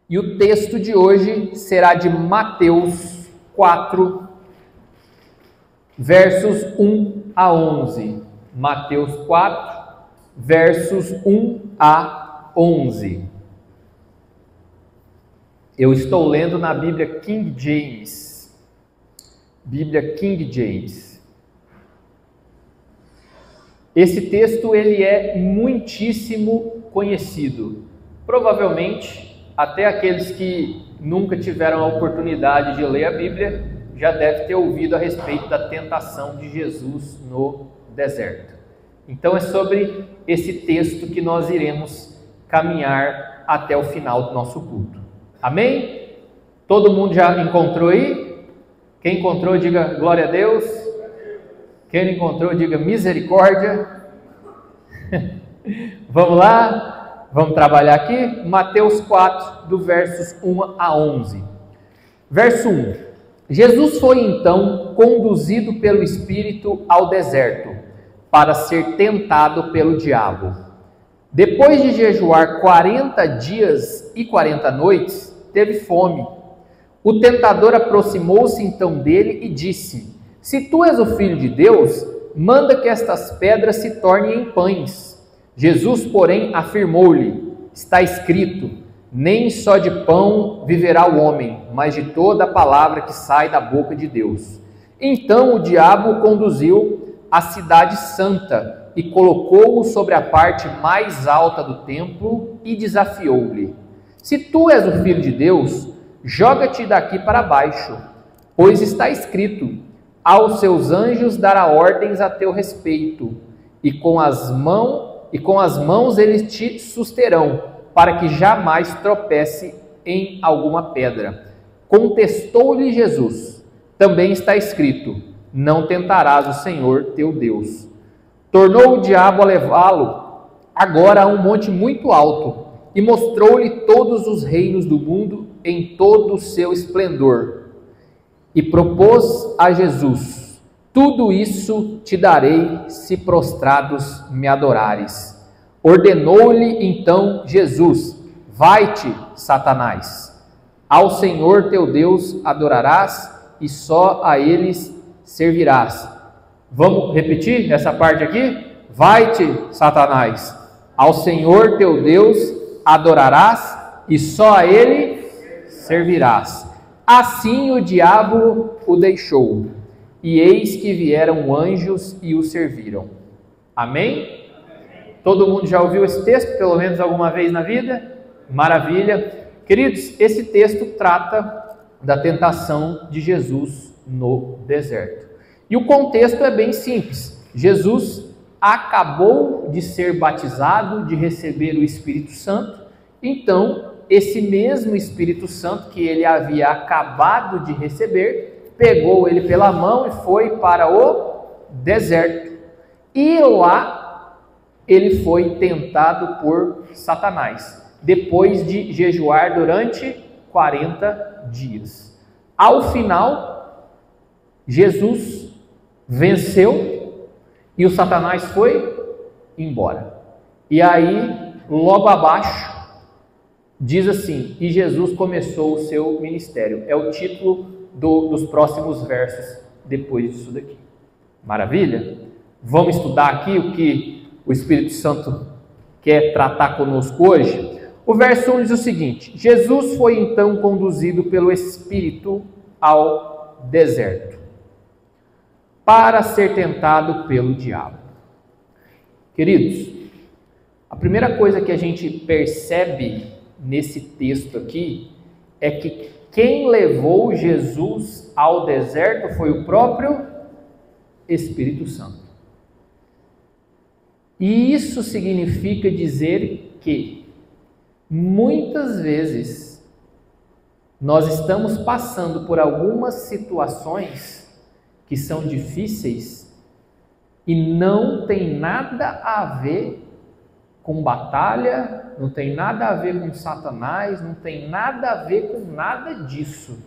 E o texto de hoje será de Mateus 4, versos 1 a 11. Mateus 4, versos 1 a 11. Eu estou lendo na Bíblia King James. Bíblia King James. Esse texto ele é muitíssimo conhecido. Provavelmente até aqueles que nunca tiveram a oportunidade de ler a Bíblia já devem ter ouvido a respeito da tentação de Jesus no deserto. Então é sobre esse texto que nós iremos caminhar até o final do nosso culto. Amém? Todo mundo já encontrou aí? Quem encontrou, diga glória a Deus. Quem não encontrou, diga misericórdia. Vamos lá? Vamos trabalhar aqui? Mateus 4, do versos 1 a 11. Verso 1. Jesus foi então conduzido pelo Espírito ao deserto, para ser tentado pelo diabo. Depois de jejuar 40 dias e 40 noites, teve fome. O tentador aproximou-se então dele e disse: Se tu és o Filho de Deus, manda que estas pedras se tornem em pães. Jesus, porém, afirmou-lhe: Está escrito, nem só de pão viverá o homem, mas de toda a palavra que sai da boca de Deus. Então o diabo o conduziu à cidade santa e colocou-o sobre a parte mais alta do templo e desafiou-lhe: Se tu és o Filho de Deus, joga-te daqui para baixo, pois está escrito: Aos seus anjos dará ordens a teu respeito, e com as mãos eles te susterão, para que jamais tropece em alguma pedra. Contestou-lhe Jesus: Também está escrito: Não tentarás o Senhor teu Deus. Tornou o diabo a levá-lo agora a um monte muito alto, e mostrou-lhe todos os reinos do mundo em todo o seu esplendor. E propôs a Jesus: Tudo isso te darei, se prostrados me adorares. Ordenou-lhe então Jesus: Vai-te, Satanás. Ao Senhor teu Deus adorarás e só a eles servirás. Vamos repetir essa parte aqui? Vai-te, Satanás. Ao Senhor teu Deus adorarás e só a ele servirás. Assim o diabo o deixou, e eis que vieram anjos e o serviram. Amém? Todo mundo já ouviu esse texto, pelo menos alguma vez na vida? Maravilha. Queridos, esse texto trata da tentação de Jesus no deserto. E o contexto é bem simples. Jesus acabou de ser batizado, de receber o Espírito Santo. Então, esse mesmo Espírito Santo que ele havia acabado de receber, pegou ele pela mão e foi para o deserto. E lá ele foi tentado por Satanás, depois de jejuar durante 40 dias. Ao final, Jesus venceu e o Satanás foi embora. E aí, logo abaixo, diz assim: e Jesus começou o seu ministério. É o título dos próximos versos depois disso daqui. Maravilha? Vamos estudar aqui o que o Espírito Santo quer tratar conosco hoje. O verso 1 diz o seguinte: Jesus foi então conduzido pelo Espírito ao deserto, para ser tentado pelo diabo. Queridos, a primeira coisa que a gente percebe nesse texto aqui é que quem levou Jesus ao deserto foi o próprio Espírito Santo. E isso significa dizer que muitas vezes nós estamos passando por algumas situações que são difíceis e não tem nada a ver com batalha, não tem nada a ver com Satanás, não tem nada a ver com nada disso.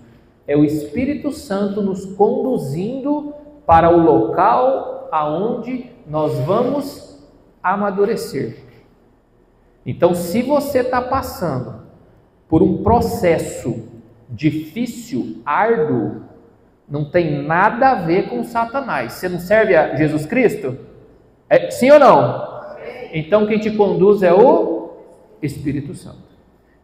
É o Espírito Santo nos conduzindo para o local aonde nós vamos amadurecer. Então, se você está passando por um processo difícil, árduo, não tem nada a ver com Satanás. Você não serve a Jesus Cristo? Sim ou não? Então quem te conduz é o Espírito Santo.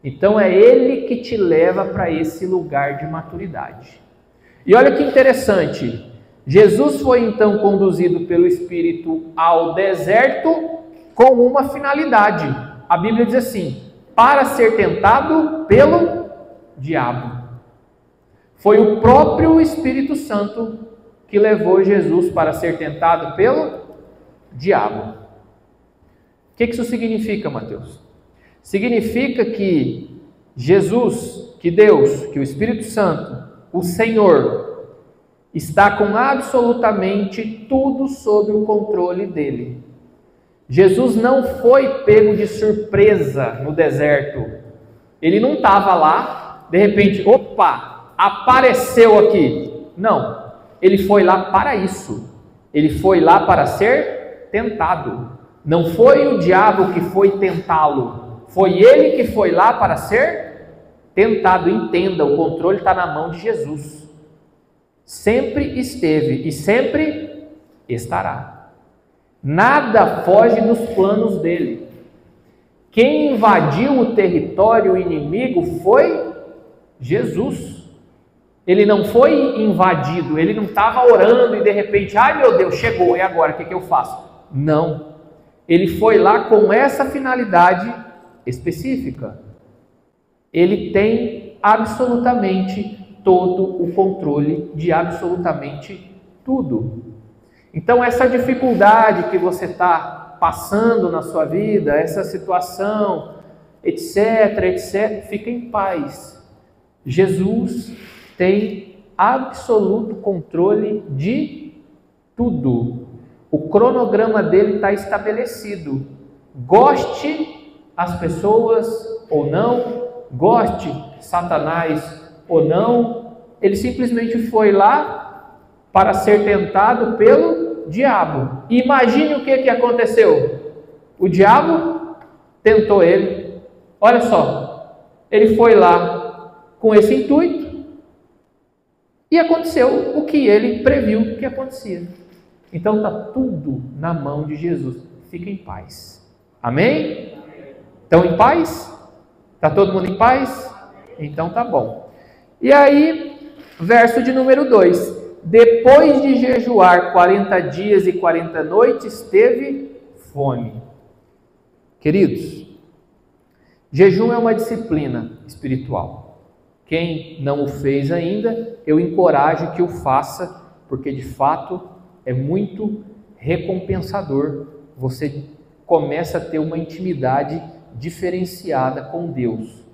Então é Ele que te leva para esse lugar de maturidade. E olha que interessante, Jesus foi então conduzido pelo Espírito ao deserto com uma finalidade. A Bíblia diz assim, para ser tentado pelo diabo. Foi o próprio Espírito Santo que levou Jesus para ser tentado pelo diabo. O que isso significa, Mateus? Significa que Jesus, que Deus, que o Espírito Santo, o Senhor, está com absolutamente tudo sob o controle dele. Jesus não foi pego de surpresa no deserto. Ele não estava lá, de repente, opa, apareceu aqui. Não, ele foi lá para isso. Ele foi lá para ser tentado. Não foi o diabo que foi tentá-lo. Foi ele que foi lá para ser tentado. Entenda, o controle está na mão de Jesus. Sempre esteve e sempre estará. Nada foge dos planos dele. Quem invadiu o território inimigo foi Jesus. Ele não foi invadido, ele não estava orando e de repente, ai meu Deus, chegou, e agora, o que eu faço? Não. Ele foi lá com essa finalidade específica. Ele tem absolutamente todo o controle de absolutamente tudo. Então essa dificuldade que você está passando na sua vida, essa situação, etc, fica em paz. Jesus tem absoluto controle de tudo. O cronograma dele está estabelecido. Goste as pessoas ou não, goste Satanás ou não, ele simplesmente foi lá para ser tentado pelo diabo. Imagine o que aconteceu. O diabo tentou ele. Olha só, ele foi lá com esse intuito e aconteceu o que ele previu que acontecia. Então está tudo na mão de Jesus. Fica em paz. Amém? Estão em paz? Está todo mundo em paz? Então tá bom. E aí, verso de número 2. Depois de jejuar 40 dias e 40 noites, teve fome. Queridos, jejum é uma disciplina espiritual. Quem não o fez ainda, eu encorajo que o faça, porque de fato é muito recompensador. Você começa a ter uma intimidade diferenciada com Deus.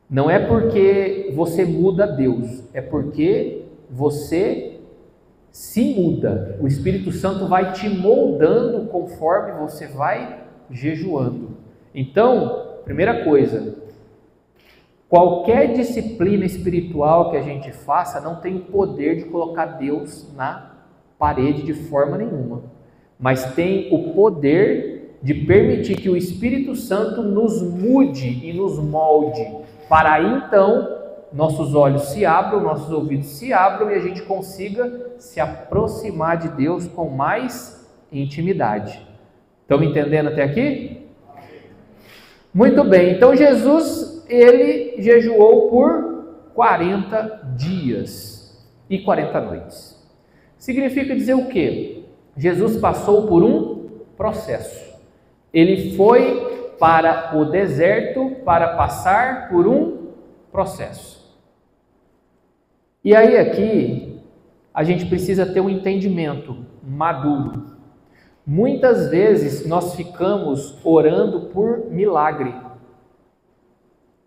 Não é porque você muda Deus, é porque você se muda. O Espírito Santo vai te moldando conforme você vai jejuando. Então, primeira coisa, qualquer disciplina espiritual que a gente faça não tem o poder de colocar Deus na parede de forma nenhuma, mas tem o poder de permitir que o Espírito Santo nos mude e nos molde, para aí então nossos olhos se abram, nossos ouvidos se abram e a gente consiga se aproximar de Deus com mais intimidade. Estão me entendendo até aqui? Muito bem, então Jesus, ele jejuou por 40 dias e 40 noites. Significa dizer o quê? Jesus passou por um processo. Ele foi para o deserto para passar por um processo. E aí aqui a gente precisa ter um entendimento maduro. Muitas vezes nós ficamos orando por milagre.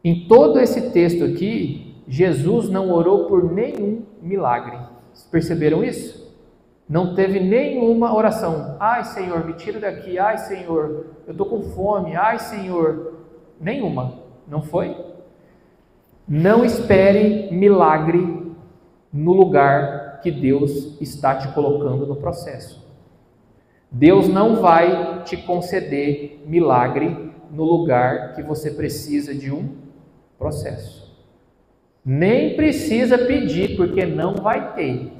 Em todo esse texto aqui, Jesus não orou por nenhum milagre. Vocês perceberam isso? Não teve nenhuma oração. Ai, Senhor, me tira daqui. Ai, Senhor, eu estou com fome. Ai, Senhor. Nenhuma. Não foi? Não espere milagre no lugar que Deus está te colocando no processo. Deus não vai te conceder milagre no lugar que você precisa de um Processo. Nem precisa pedir, porque não vai ter.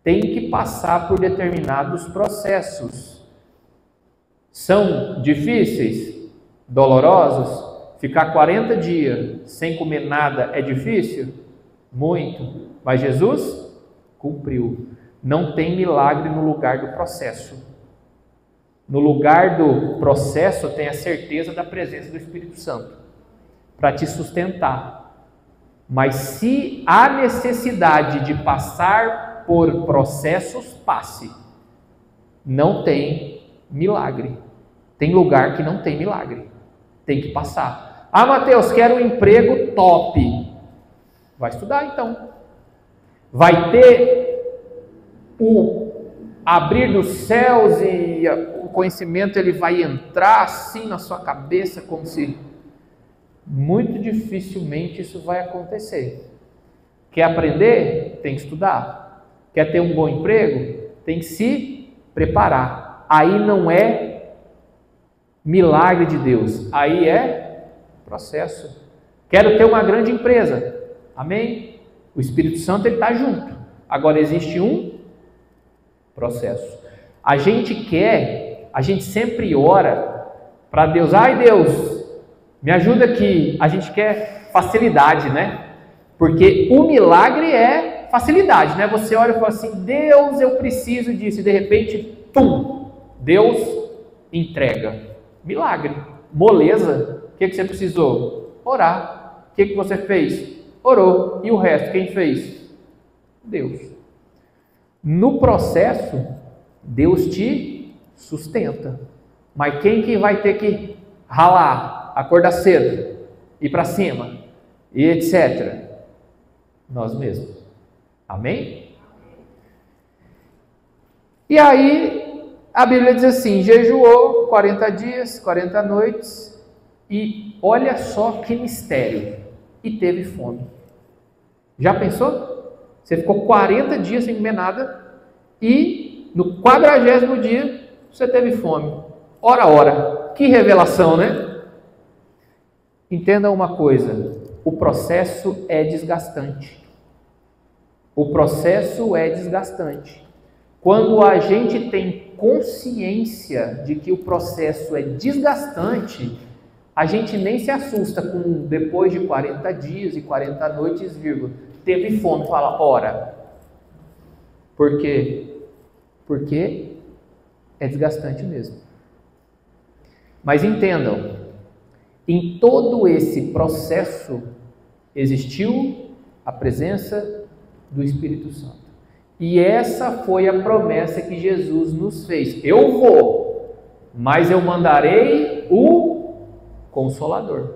Tem que passar por determinados processos. São difíceis? Dolorosos? Ficar 40 dias sem comer nada é difícil? Muito. Mas Jesus cumpriu. Não tem milagre no lugar do processo. No lugar do processo tem a certeza da presença do Espírito Santo para te sustentar. Mas se há necessidade de passar por processos, passe. Não tem milagre. Tem lugar que não tem milagre. Tem que passar. Ah, Mateus, quero um emprego top. Vai estudar então. Vai ter o abrir dos céus e o conhecimento ele vai entrar assim na sua cabeça como se... Muito dificilmente isso vai acontecer. Quer aprender? Tem que estudar. Quer ter um bom emprego? Tem que se preparar. Aí não é milagre de Deus. Aí é processo. Quero ter uma grande empresa. Amém? O Espírito Santo está junto. Agora existe um processo. A gente sempre ora para Deus. Ai Deus, me ajuda aqui. A gente quer facilidade, né? Porque o milagre é facilidade, né? Você olha e fala assim, Deus, eu preciso disso. E de repente, pum, Deus entrega. Milagre. Moleza. O que você precisou? Orar. O que você fez? Orou. E o resto, quem fez? Deus. No processo, Deus te sustenta. Mas quem que vai ter que ralar? Acordar cedo, ir para cima, e etc. Nós mesmos. Amém? E aí, a Bíblia diz assim, jejuou 40 dias, 40 noites, e olha só que mistério, e teve fome. Já pensou? Você ficou 40 dias sem comer nada, e no 40º dia, você teve fome. Ora, que revelação, né? Entenda uma coisa, o processo é desgastante. O processo é desgastante. Quando a gente tem consciência de que o processo é desgastante, a gente nem se assusta com depois de 40 dias e 40 noites, teve fome, fala, ora. Por quê? Porque é desgastante mesmo. Mas entendam, em todo esse processo existiu a presença do Espírito Santo. E essa foi a promessa que Jesus nos fez. Eu vou, mas eu mandarei o Consolador,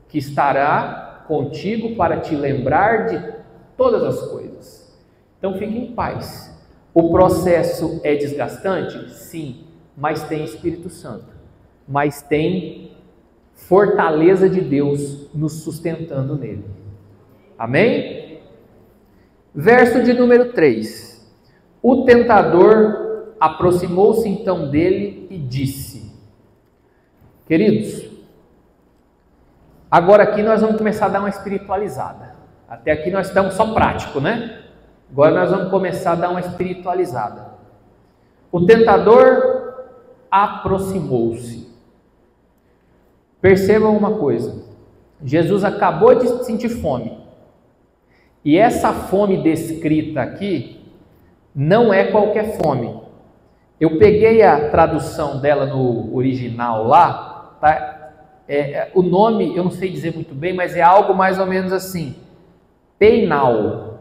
que estará contigo para te lembrar de todas as coisas. Então fique em paz. O processo é desgastante? Sim, mas tem Espírito Santo. Mas tem fortaleza de Deus nos sustentando nele. Amém? Verso de número 3. O tentador aproximou-se então dele e disse: queridos, agora aqui nós vamos começar a dar uma espiritualizada. Até aqui nós estamos só prático, né? Agora nós vamos começar a dar uma espiritualizada. O tentador aproximou-se. Percebam uma coisa, Jesus acabou de sentir fome, e essa fome descrita aqui não é qualquer fome. Eu peguei a tradução dela no original lá, tá? O nome eu não sei dizer muito bem, mas é algo mais ou menos assim, peinal,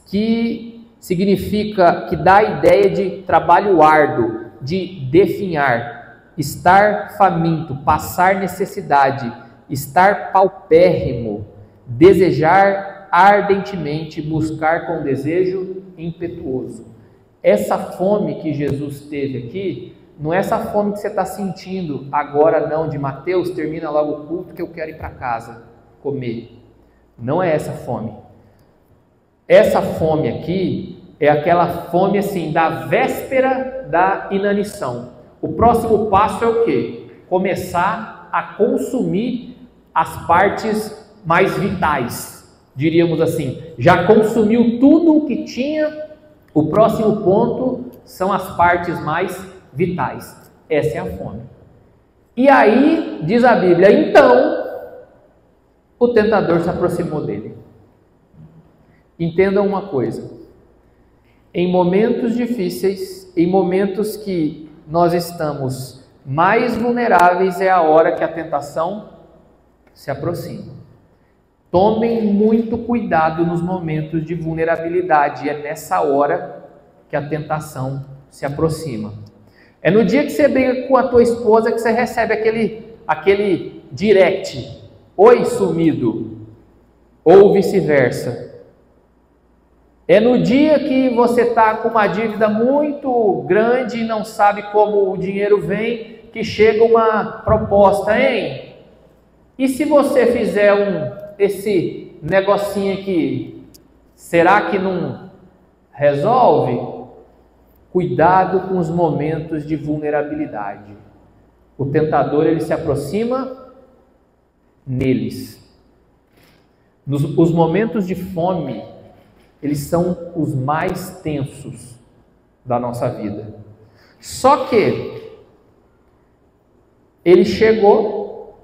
que significa, que dá a ideia de trabalho árduo, de definhar, estar faminto, passar necessidade, estar paupérrimo, desejar ardentemente, buscar com desejo impetuoso. Essa fome que Jesus teve aqui, não é essa fome que você está sentindo agora não, de Mateus, termina logo o culto que eu quero ir para casa comer. Não é essa fome. Essa fome aqui é aquela fome assim, da véspera da inanição. O próximo passo é o quê? Começar a consumir as partes mais vitais, diríamos assim. Já consumiu tudo o que tinha, o próximo ponto são as partes mais vitais. Essa é a fome. E aí, diz a Bíblia, então, o tentador se aproximou dele. Entendam uma coisa, em momentos difíceis, em momentos que nós estamos mais vulneráveis, é a hora que a tentação se aproxima. Tomem muito cuidado nos momentos de vulnerabilidade, é nessa hora que a tentação se aproxima. É no dia que você briga com a tua esposa que você recebe aquele direct, oi sumido, ou vice-versa. É no dia que você está com uma dívida muito grande e não sabe como o dinheiro vem, que chega uma proposta, hein? E se você fizer esse negocinho aqui, será que não resolve? Cuidado com os momentos de vulnerabilidade. O tentador, ele se aproxima neles. Os momentos de fome, eles são os mais tensos da nossa vida. Só que ele chegou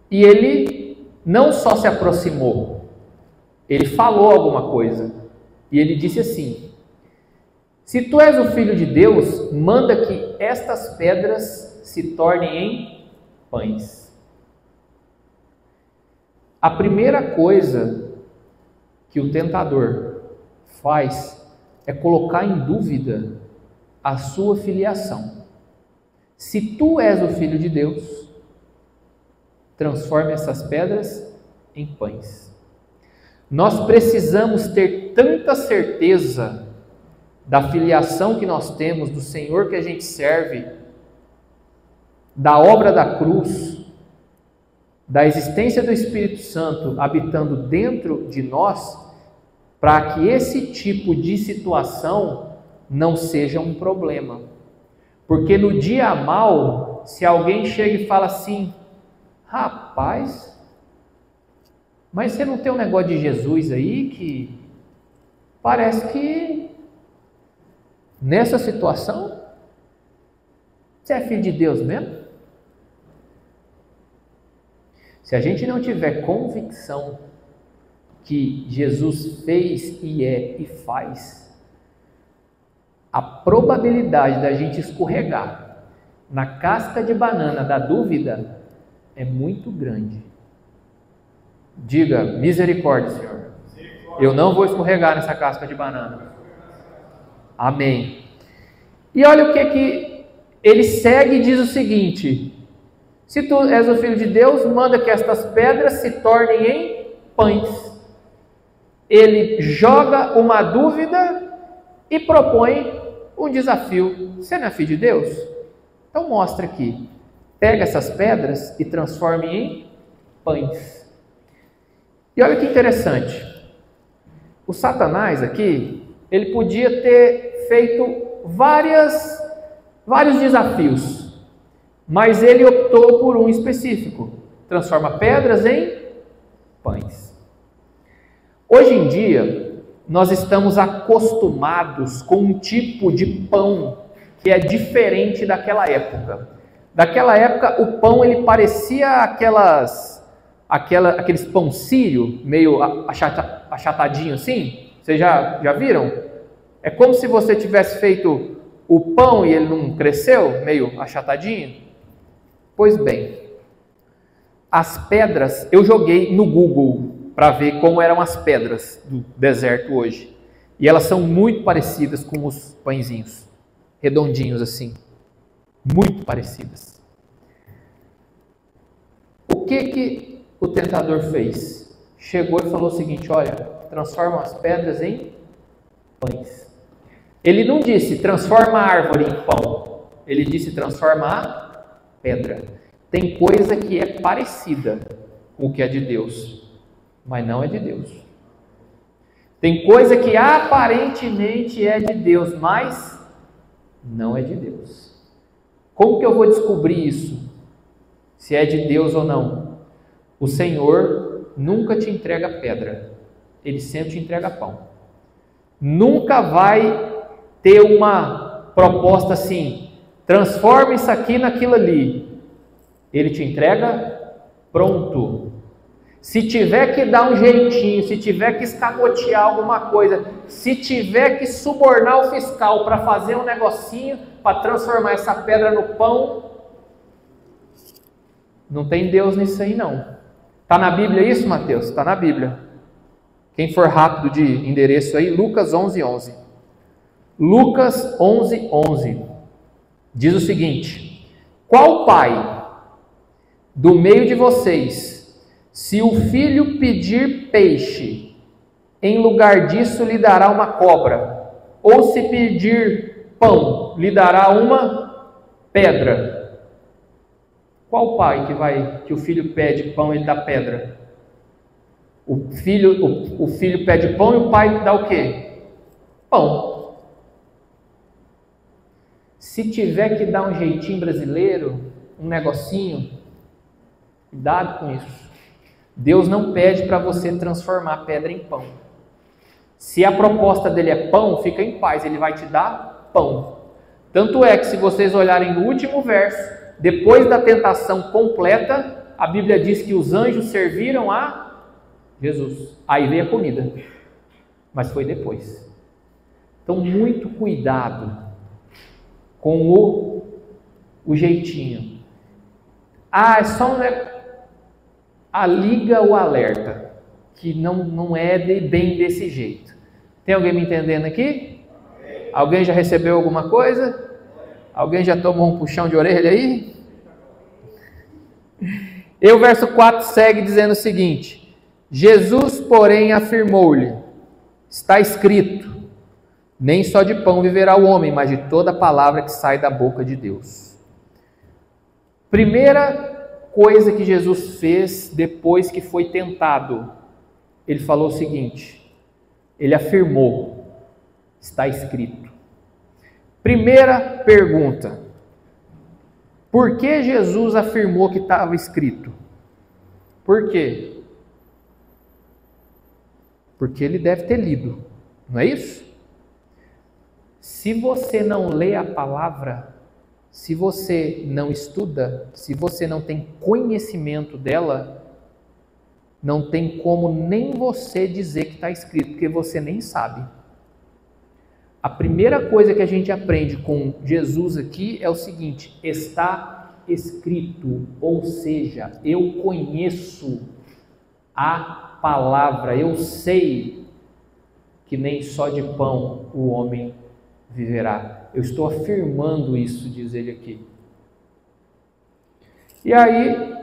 e ele não só se aproximou, ele falou alguma coisa. E ele disse assim: se tu és o Filho de Deus, manda que estas pedras se tornem em pães. A primeira coisa que o tentador faz é colocar em dúvida a sua filiação. Se tu és o Filho de Deus, transforme essas pedras em pães. Nós precisamos ter tanta certeza da filiação que nós temos, do Senhor que a gente serve, da obra da cruz, da existência do Espírito Santo habitando dentro de nós, para que esse tipo de situação não seja um problema. Porque no dia mal, se alguém chega e fala assim: rapaz, mas você não tem um negócio de Jesus aí que parece que nessa situação você é filho de Deus mesmo? Se a gente não tiver convicção que Jesus fez e é e faz, a probabilidade da gente escorregar na casca de banana da dúvida é muito grande. Diga: misericórdia, Senhor. Eu não vou escorregar nessa casca de banana. Amém. E olha o que ele segue e diz o seguinte: se tu és o Filho de Deus, manda que estas pedras se tornem em pães. Ele joga uma dúvida e propõe um desafio. Você não é filho de Deus? Então mostra aqui. Pega essas pedras e transforme em pães. E olha que interessante. O Satanás aqui, ele podia ter feito vários desafios, mas ele optou por um específico: transforma pedras em pães. Hoje em dia, nós estamos acostumados com um tipo de pão que é diferente daquela época. Daquela época, o pão ele parecia aqueles pão sírio, meio achatadinho assim. Vocês já viram? É como se você tivesse feito o pão e ele não cresceu, meio achatadinho. Pois bem, as pedras, eu joguei no Google para ver como eram as pedras do deserto hoje. E elas são muito parecidas com os pãezinhos, redondinhos assim. Muito parecidas. O que o tentador fez? Chegou e falou o seguinte: olha, transforma as pedras em pães. Ele não disse transforma a árvore em pão. Ele disse transforma a pedra. Tem coisa que é parecida com o que é de Deus, mas não é de Deus. Tem coisa que aparentemente é de Deus, mas não é de Deus. Como que eu vou descobrir isso? Se é de Deus ou não? O Senhor nunca te entrega pedra, Ele sempre te entrega pão. Nunca vai ter uma proposta assim, transforma isso aqui naquilo ali. Ele te entrega pronto. Se tiver que dar um jeitinho, se tiver que escamotear alguma coisa, se tiver que subornar o fiscal para fazer um negocinho, para transformar essa pedra no pão, não tem Deus nisso aí não. Está na Bíblia isso, Mateus? Está na Bíblia. Quem for rápido de endereço aí, Lucas 11:11. Lucas 11:11 diz o seguinte: qual pai do meio de vocês, se o filho pedir peixe, em lugar disso lhe dará uma cobra? Ou se pedir pão, lhe dará uma pedra? Qual pai que o filho pede pão e ele dá pedra? O filho pede pão e o pai dá o quê? Pão. Se tiver que dar um jeitinho brasileiro, um negocinho, cuidado com isso. Deus não pede para você transformar a pedra em pão. Se a proposta dele é pão, fica em paz, ele vai te dar pão. Tanto é que se vocês olharem no último verso, depois da tentação completa, a Bíblia diz que os anjos serviram a Jesus. Aí veio a comida, mas foi depois. Então, muito cuidado com o jeitinho. É só liga o alerta, que não é bem desse jeito. Tem alguém me entendendo aqui? Alguém já recebeu alguma coisa? Alguém já tomou um puxão de orelha aí? E o verso 4 segue dizendo o seguinte: Jesus, porém, afirmou-lhe: está escrito, nem só de pão viverá o homem, mas de toda palavra que sai da boca de Deus. Primeira coisa que Jesus fez depois que foi tentado, ele falou o seguinte, ele afirmou: está escrito. Primeira pergunta: por que Jesus afirmou que estava escrito? Por quê? Porque ele deve ter lido, não é isso? Se você não lê a palavra, se você não estuda, se você não tem conhecimento dela, não tem como nem você dizer que está escrito, porque você nem sabe. A primeira coisa que a gente aprende com Jesus aqui é o seguinte: está escrito, ou seja, eu conheço a palavra, eu sei que nem só de pão o homem viverá. Eu estou afirmando isso, diz ele aqui. E aí,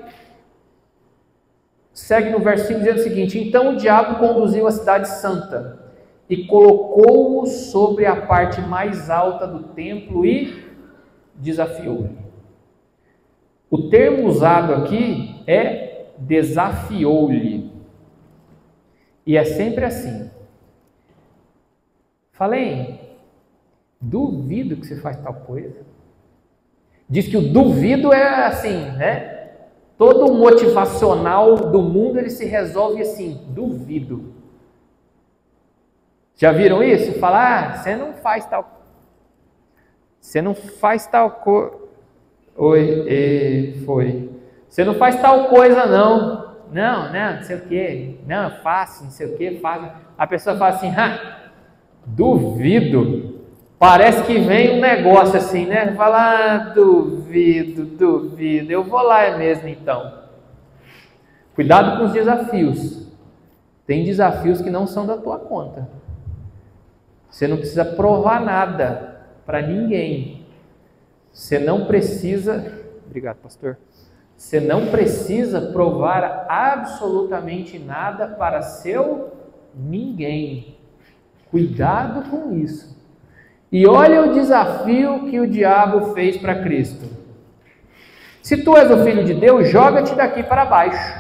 segue no versículo dizendo o seguinte: então o diabo conduziu a cidade santa e colocou-o sobre a parte mais alta do templo e desafiou-lhe. O termo usado aqui é desafiou-lhe. E é sempre assim. Falei, duvido que você faz tal coisa. Diz que o duvido é assim, né? Todo o motivacional do mundo ele se resolve assim, duvido. Já viram isso? Falar, você não faz tal. Você não faz tal coisa. Oi, foi. Você não faz tal coisa não. Não sei o que. Não, eu faço, não sei o que, faço. A pessoa fala assim, duvido. Parece que vem um negócio assim, né? Fala, duvido. Eu vou lá mesmo então. Cuidado com os desafios. Tem desafios que não são da tua conta. Você não precisa provar nada para ninguém. Você não precisa... Obrigado, pastor. Você não precisa provar absolutamente nada para seu ninguém. Cuidado com isso. E olha o desafio que o diabo fez para Cristo. Se tu és o Filho de Deus, joga-te daqui para baixo,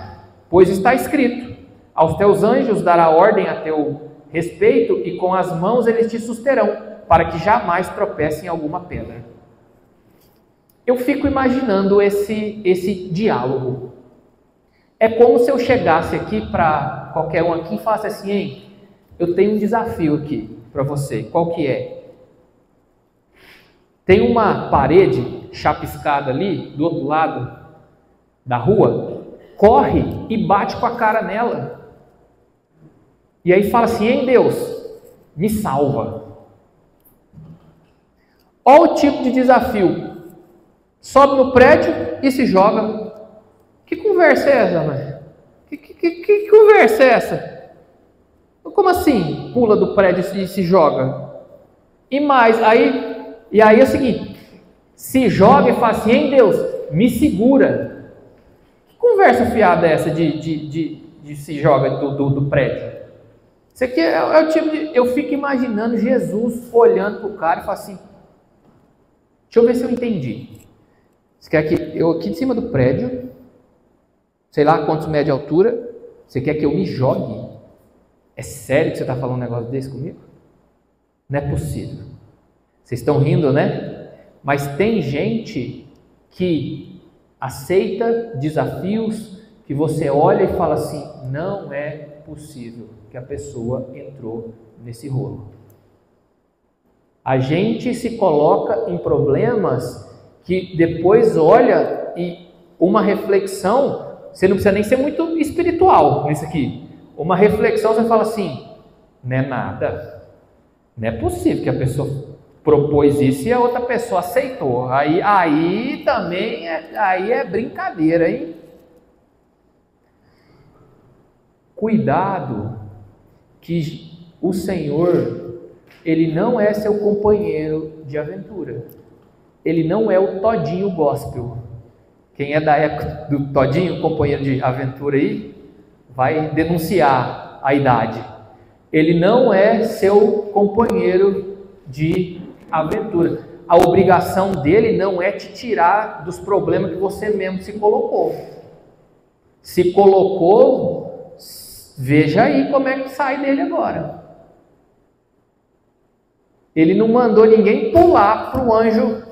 pois está escrito, aos teus anjos dará ordem a teu respeito, e com as mãos eles te susterão, para que jamais tropece em alguma pedra. Eu fico imaginando esse diálogo. É como se eu chegasse aqui para qualquer um aqui e falasse assim: hein, eu tenho um desafio aqui para você. Qual que é? Tem uma parede chapiscada ali, do outro lado da rua, corre e bate com a cara nela. E aí fala assim: hein, Deus, me salva. Olha o tipo de desafio. Sobe no prédio e se joga. Que conversa é essa, mãe? Que conversa é essa? Como assim? Pula do prédio e se joga? E mais, aí é o seguinte: se joga e fala assim: hein, Deus, me segura. Que conversa fiada é essa de se joga do prédio? Isso aqui é o tipo de... Eu fico imaginando Jesus olhando para o cara e fala assim: deixa eu ver se eu entendi. Você quer que eu aqui de cima do prédio, sei lá quantos metros de altura, você quer que eu me jogue? É sério que você está falando um negócio desse comigo? Não é possível. Vocês estão rindo, né? Mas tem gente que aceita desafios que você olha e fala assim: não é possível que a pessoa entrou nesse rolo. A gente se coloca em problemas que depois olha e uma reflexão, você não precisa nem ser muito espiritual nisso aqui. Uma reflexão, você fala assim: não é nada. Não é possível que a pessoa propôs isso e a outra pessoa aceitou. Aí também é brincadeira, hein? Cuidado, que o Senhor, Ele não é seu companheiro de aventura. Ele não é o Todinho Gospel. Quem é da época do Todinho, companheiro de aventura aí, vai denunciar a idade. Ele não é seu companheiro de aventura. A obrigação dele não é te tirar dos problemas que você mesmo se colocou. Se colocou, veja aí como é que sai dele agora. Ele não mandou ninguém pular para o anjo.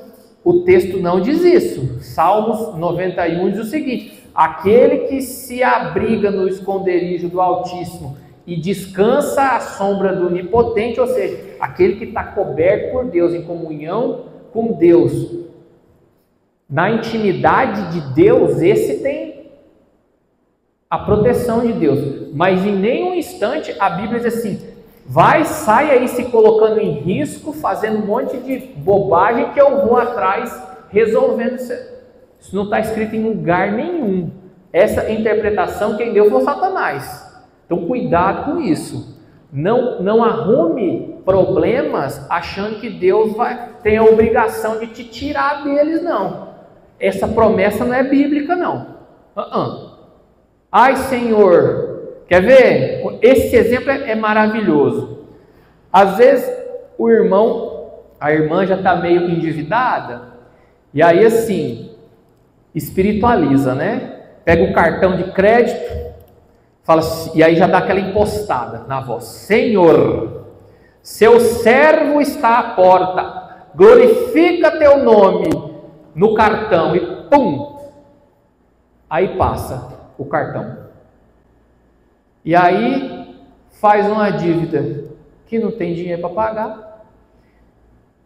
O texto não diz isso. Salmos 91 diz o seguinte: aquele que se abriga no esconderijo do Altíssimo e descansa à sombra do Onipotente, ou seja, aquele que está coberto por Deus, em comunhão com Deus, na intimidade de Deus, esse tem a proteção de Deus. Mas em nenhum instante a Bíblia diz assim: sai aí se colocando em risco, fazendo um monte de bobagem que eu vou atrás resolvendo isso. Isso não está escrito em lugar nenhum. Essa interpretação quem deu foi Satanás. Então cuidado com isso. Não arrume problemas achando que Deus tem a obrigação de te tirar deles, não. Essa promessa não é bíblica, não. Ai, Senhor, quer ver? Esse exemplo é maravilhoso. Às vezes a irmã já está meio endividada, e aí assim, espiritualiza, né? Pega o cartão de crédito, fala assim, e aí já dá aquela impostada na voz: Senhor, seu servo está à porta, glorifica teu nome no cartão, e pum! Aí passa o cartão. E aí faz uma dívida que não tem dinheiro para pagar.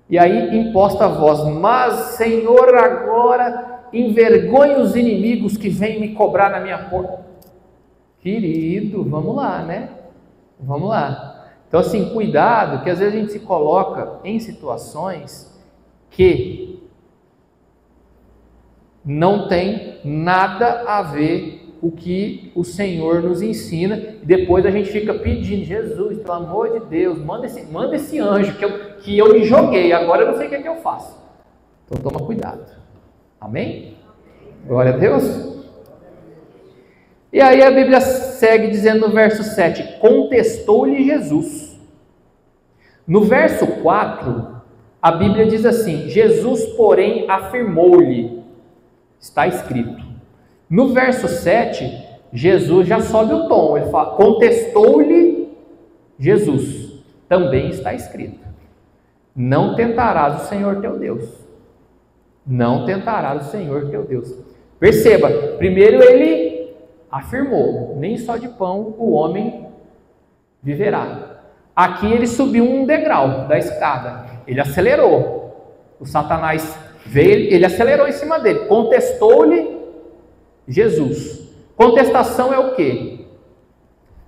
E aí imposta a voz: mas Senhor, agora envergonhe os inimigos que vêm me cobrar na minha porta. Querido, vamos lá, né? Vamos lá. Então assim, cuidado, que às vezes a gente se coloca em situações que não tem nada a ver o que o Senhor nos ensina, e depois a gente fica pedindo: Jesus, pelo amor de Deus, manda esse anjo que eu me joguei, agora eu não sei o que é que eu faço. Então toma cuidado. Amém? Glória a Deus. E aí a Bíblia segue dizendo no verso 7: contestou-lhe Jesus. No verso 4, a Bíblia diz assim: Jesus, porém, afirmou-lhe. Está escrito. No verso 7, Jesus já sobe o tom, ele fala: contestou-lhe Jesus, também está escrito: não tentarás o Senhor teu Deus. Não tentarás o Senhor teu Deus. Perceba, primeiro ele afirmou: nem só de pão o homem viverá. Aqui ele subiu um degrau da escada, ele acelerou. O Satanás veio, ele acelerou em cima dele, contestou-lhe Jesus. Contestação é o quê?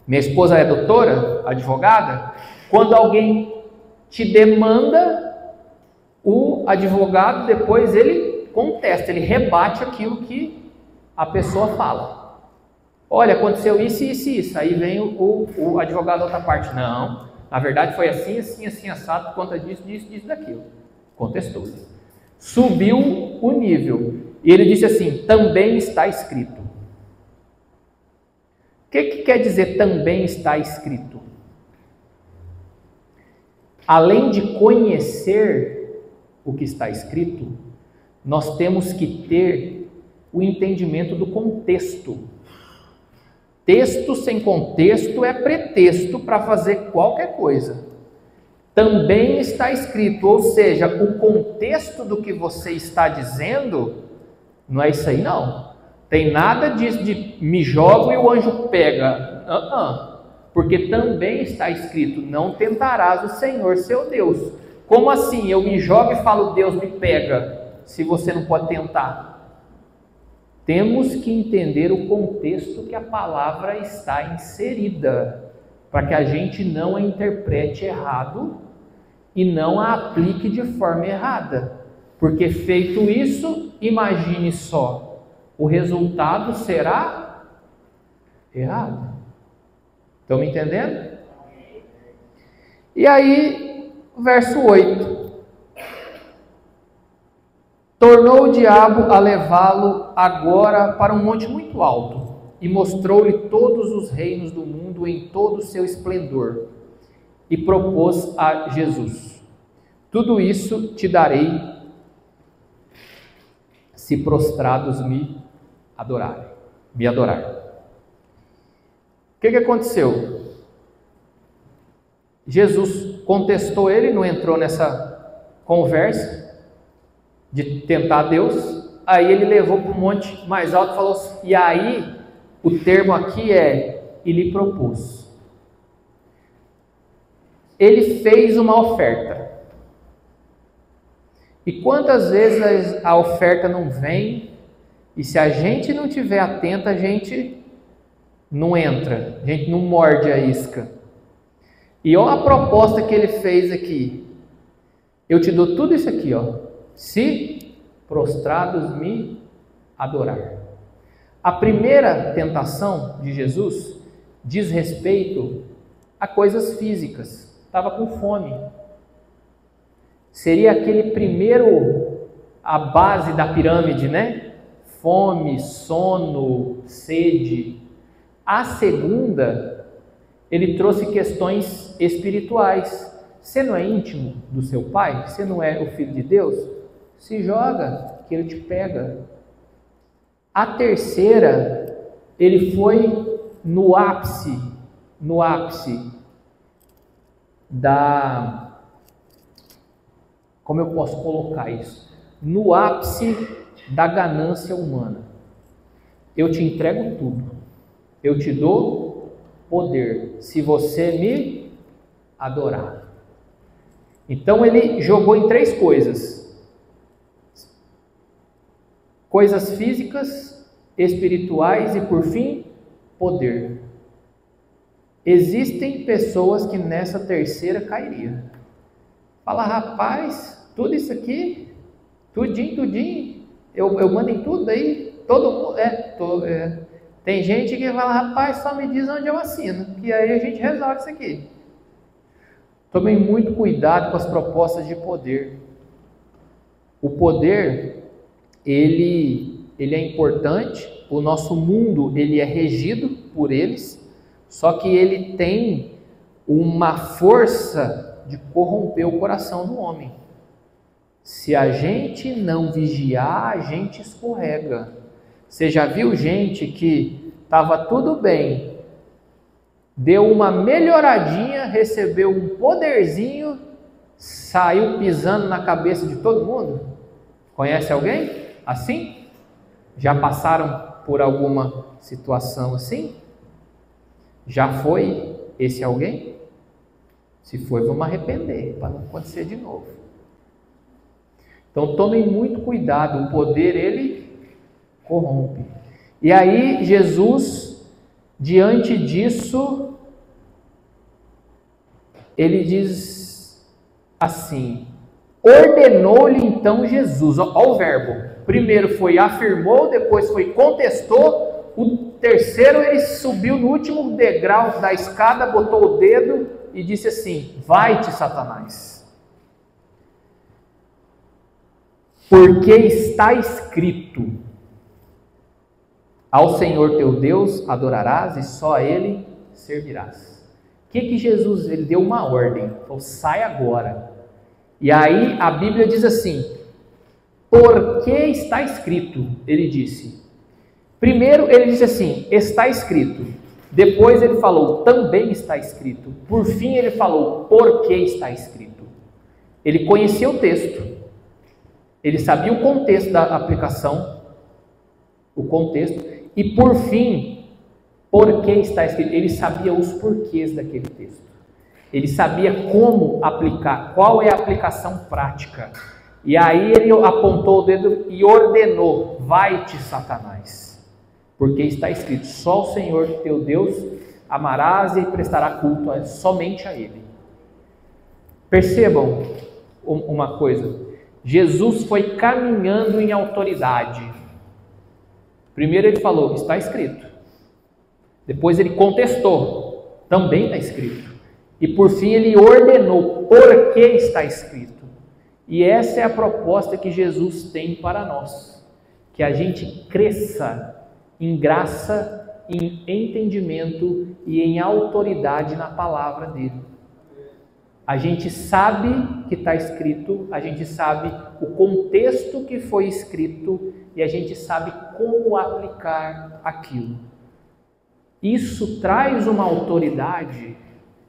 Minha esposa é doutora, advogada. Quando alguém te demanda, o advogado depois ele contesta, ele rebate aquilo que a pessoa fala. Olha, aconteceu isso, isso e isso. Aí vem o advogado da outra parte. Não, na verdade foi assim, assim, assim, assado, por conta disso, disso, disso, daquilo. Contestou. Subiu o nível. E ele disse assim: também está escrito. O que quer dizer também está escrito? Além de conhecer o que está escrito, nós temos que ter o entendimento do contexto. Texto sem contexto é pretexto para fazer qualquer coisa. Também está escrito, ou seja, o contexto do que você está dizendo não é isso aí não. Tem nada disso de me jogo e o anjo pega. Porque também está escrito: não tentarás o Senhor seu Deus. Como assim? Eu me jogo e falo Deus me pega, se você não pode tentar? Temos que entender o contexto que a palavra está inserida, para que a gente não a interprete errado e não a aplique de forma errada. Porque feito isso, imagine só, o resultado será errado. Estão me entendendo? E aí, verso 8. Tornou o diabo a levá-lo agora para um monte muito alto, e mostrou-lhe todos os reinos do mundo em todo o seu esplendor, e propôs a Jesus: tudo isso te darei, se prostrados me adorar. O que aconteceu? Jesus contestou ele, não entrou nessa conversa de tentar Deus. Aí ele levou para um monte mais alto e falou assim, e aí o termo aqui é: e lhe propôs. Ele fez uma oferta. E quantas vezes a oferta não vem, e se a gente não estiver atento, a gente não entra, a gente não morde a isca. E olha a proposta que ele fez aqui: eu te dou tudo isso aqui, ó, se prostrados me adorar. A primeira tentação de Jesus diz respeito a coisas físicas. Estava com fome. Seria aquele primeiro, a base da pirâmide, né? Fome, sono, sede. A segunda, ele trouxe questões espirituais. Você não é íntimo do seu pai? Você não é o filho de Deus? Se joga, que ele te pega. A terceira, ele foi no ápice da... Como eu posso colocar isso? No ápice da ganância humana. Eu te entrego tudo. Eu te dou poder, se você me adorar. Então ele jogou em três coisas: coisas físicas, espirituais e, por fim, poder. Existem pessoas que nessa terceira cairiam. Fala, rapaz, tudo isso aqui, tudinho, eu mando em tudo aí, todo mundo, Tem gente que fala, rapaz, só me diz onde eu assino, que aí a gente resolve isso aqui. Tomem muito cuidado com as propostas de poder. O poder, ele é importante, o nosso mundo ele é regido por eles, só que ele tem uma força de corromper o coração do homem. Se a gente não vigiar, a gente escorrega. Você já viu gente que estava tudo bem, deu uma melhoradinha, recebeu um poderzinho, saiu pisando na cabeça de todo mundo? Conhece alguém assim? Já passaram por alguma situação assim? Já foi esse alguém? Se foi, vamos arrepender, para não acontecer de novo. Então tomem muito cuidado, o poder ele corrompe. E aí Jesus, diante disso, ele diz assim: ordenou-lhe então Jesus, olha o verbo, primeiro foi afirmou, depois foi contestou, o terceiro ele subiu no último degrau da escada, botou o dedo e disse assim: vai-te, Satanás, porque está escrito, ao Senhor teu Deus adorarás e só a Ele servirás. O que Jesus, ele deu uma ordem, falou: sai agora. E aí a Bíblia diz assim: porque está escrito, ele disse. Primeiro ele disse assim: está escrito. Depois ele falou: também está escrito. Por fim ele falou: porque está escrito. Ele conhecia o texto, ele sabia o contexto da aplicação, o contexto, e por fim, porque está escrito, ele sabia os porquês daquele texto. Ele sabia como aplicar, qual é a aplicação prática. E aí ele apontou o dedo e ordenou: vai-te, Satanás, porque está escrito, só o Senhor teu Deus amarás e prestará culto somente a Ele. Percebam uma coisa, Jesus foi caminhando em autoridade. Primeiro ele falou: está escrito. Depois ele contestou: também está escrito. E por fim ele ordenou: porque está escrito. E essa é a proposta que Jesus tem para nós, que a gente cresça em graça, em entendimento e em autoridade na palavra dele. A gente sabe que está escrito, a gente sabe o contexto que foi escrito e a gente sabe como aplicar aquilo. Isso traz uma autoridade,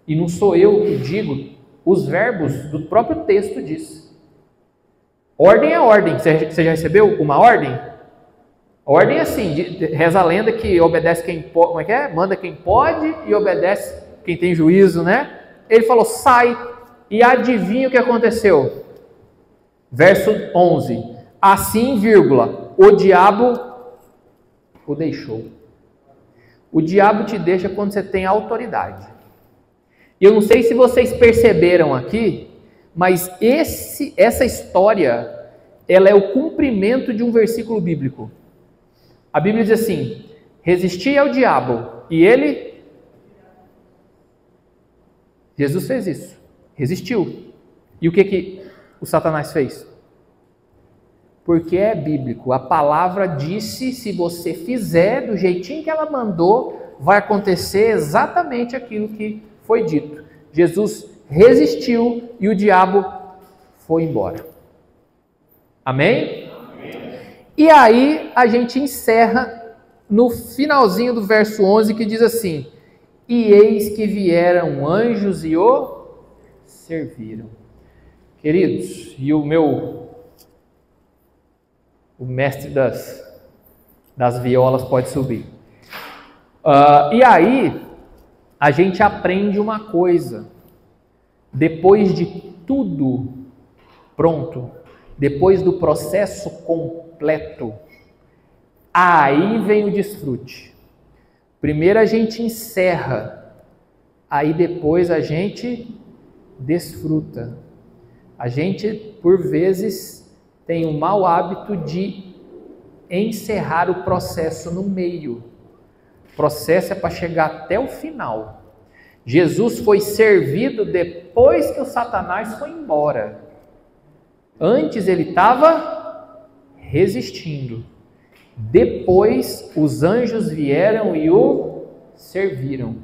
e não sou eu que digo, os verbos do próprio texto diz. Ordem é ordem. Você já recebeu uma ordem? Ordem é assim, reza a lenda que obedece quem pode, como é que é? Manda quem pode e obedece quem tem juízo, né? Ele falou: sai, e adivinha o que aconteceu? Verso 11, assim, vírgula, o diabo o deixou. O diabo te deixa quando você tem autoridade. E eu não sei se vocês perceberam aqui, mas essa história, ela é o cumprimento de um versículo bíblico. A Bíblia diz assim: resisti ao diabo, e ele... Jesus fez isso, resistiu. E o que o Satanás fez? Porque é bíblico, a palavra disse: se você fizer do jeitinho que ela mandou, vai acontecer exatamente aquilo que foi dito. Jesus resistiu e o diabo foi embora. Amém? Amém? E aí a gente encerra no finalzinho do verso 11, que diz assim: e eis que vieram anjos e o serviram. Queridos, e o mestre das violas pode subir. E aí a gente aprende uma coisa: depois de tudo pronto, depois do processo completo, aí vem o desfrute. Primeiro a gente encerra, aí depois a gente desfruta. A gente, por vezes, tem o mau hábito de encerrar o processo no meio. O processo é para chegar até o final. Jesus foi servido depois que o Satanás foi embora. Antes ele estava resistindo. Depois os anjos vieram e o serviram.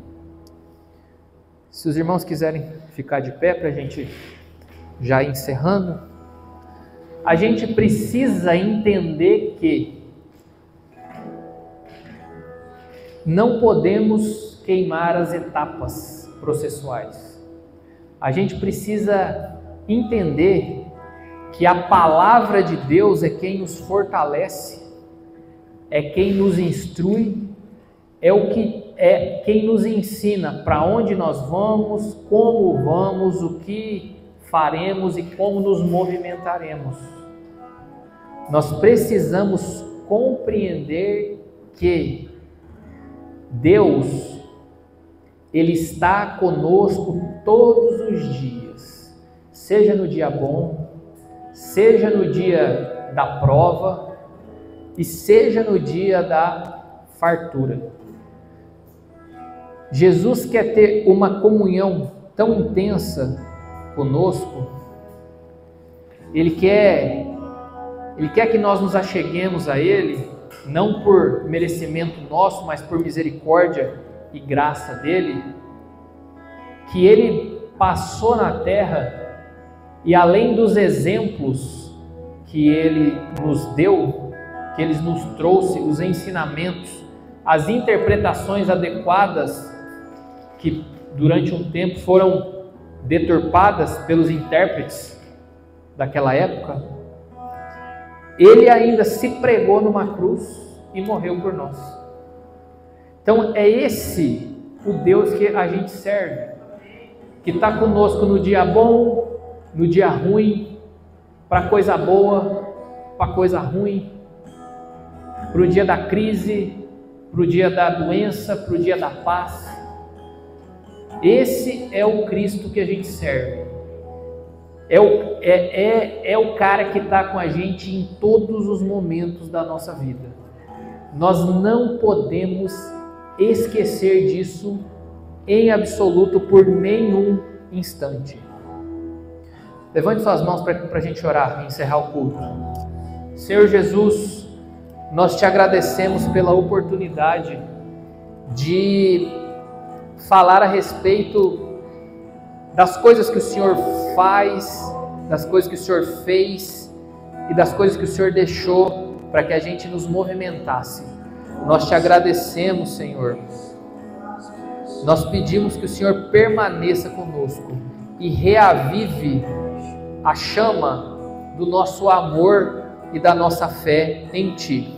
Se os irmãos quiserem ficar de pé para a gente já ir encerrando, a gente precisa entender que não podemos queimar as etapas processuais. A gente precisa entender que a palavra de Deus é quem nos fortalece é quem nos instrui, é quem nos ensina para onde nós vamos, como vamos, o que faremos e como nos movimentaremos. Nós precisamos compreender que Deus, Ele está conosco todos os dias, seja no dia bom, seja no dia da prova e seja no dia da fartura. Jesus quer ter uma comunhão tão intensa conosco, Ele quer que nós nos acheguemos a Ele, não por merecimento nosso, mas por misericórdia e graça dEle, que Ele passou na terra e além dos exemplos que Ele nos deu, que Ele nos trouxe, os ensinamentos, as interpretações adequadas, que durante um tempo foram deturpadas pelos intérpretes daquela época, Ele ainda se pregou numa cruz e morreu por nós. Então é esse o Deus que a gente serve, que está conosco no dia bom, no dia ruim, para coisa boa, para coisa ruim, para o dia da crise, para o dia da doença, para o dia da paz. Esse é o Cristo que a gente serve. É o cara que está com a gente em todos os momentos da nossa vida. Nós não podemos esquecer disso em absoluto por nenhum instante. Levante suas mãos para a gente orar e encerrar o culto. Senhor Jesus, nós te agradecemos pela oportunidade de falar a respeito das coisas que o Senhor faz, das coisas que o Senhor fez e das coisas que o Senhor deixou para que a gente nos movimentasse. Nós te agradecemos, Senhor. Nós pedimos que o Senhor permaneça conosco e reavive a chama do nosso amor e da nossa fé em Ti.